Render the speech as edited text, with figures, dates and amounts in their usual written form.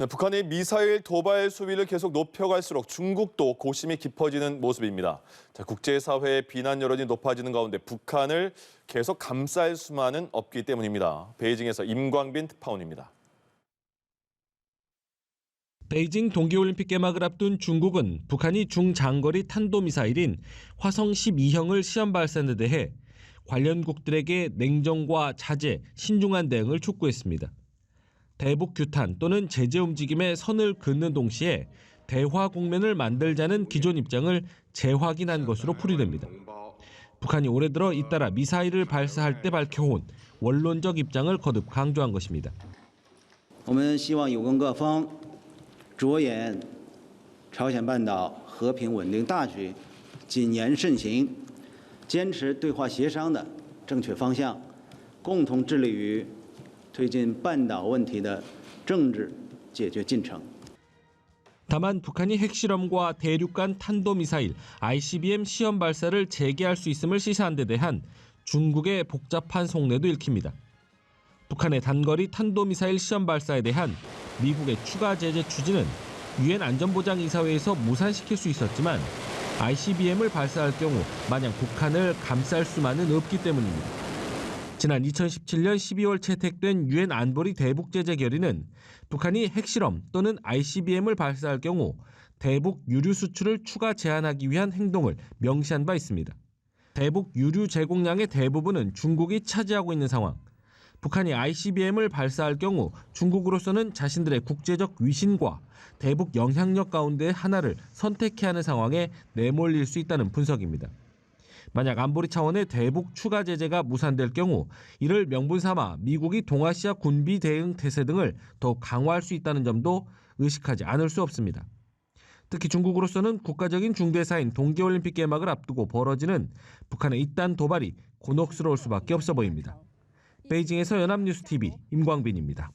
네, 북한이 미사일 도발 수위를 계속 높여갈수록 중국도 고심이 깊어지는 모습입니다. 국제사회의 비난 여론이 높아지는 가운데 북한을 계속 감쌀 수만은 없기 때문입니다. 베이징에서 임광빈 특파원입니다. 베이징 동계올림픽 개막을 앞둔 중국은 북한이 중장거리 탄도미사일인 화성 12형을 시험 발사한 데 대해 관련국들에게 냉정과 자제, 신중한 대응을 촉구했습니다. 대북 규탄 또는 제재 움직임에 선을 긋는 동시에 대화 국면을 만들자는 기존 입장을 재확인한 것으로 풀이됩니다. 북한이 올해 들어 잇따라 미사일을 발사할 때 밝혀온 원론적 입장을 거듭 강조한 것입니다. 我们希望有关各方着眼朝鲜半岛和平稳定大局，谨言慎行，坚持对话协商的正确方向，共同致力于推进半岛问题的政治解决进程。 다만 북한이 핵실험과 대륙간 탄도미사일 ICBM 시험 발사를 재개할 수 있음을 시사한 데 대한 중국의 복잡한 속내도 읽힙니다. 북한의 단거리 탄도미사일 시험 발사에 대한 미국의 추가 제재 추진은 유엔 안전보장이사회에서 무산시킬 수 있었지만 ICBM을 발사할 경우 마냥 북한을 감쌀 수만은 없기 때문입니다. 지난 2017년 12월 채택된 유엔 안보리 대북 제재 결의는 북한이 핵실험 또는 ICBM을 발사할 경우 대북 유류 수출을 추가 제한하기 위한 행동을 명시한 바 있습니다. 대북 유류 제공량의 대부분은 중국이 차지하고 있는 상황. 북한이 ICBM을 발사할 경우 중국으로서는 자신들의 국제적 위신과 대북 영향력 가운데 하나를 선택해야 하는 상황에 내몰릴 수 있다는 분석입니다. 만약 안보리 차원의 대북 추가 제재가 무산될 경우 이를 명분 삼아 미국이 동아시아 군비 대응 태세 등을 더욱 강화할 수 있다는 점도 의식하지 않을 수 없습니다. 특히 중국으로서는 국가적인 중대사인 동계올림픽 개막을 앞두고 벌어지는 북한의 이딴 도발이 곤혹스러울 수밖에 없어 보입니다. 베이징에서 연합뉴스TV 임광빈입니다.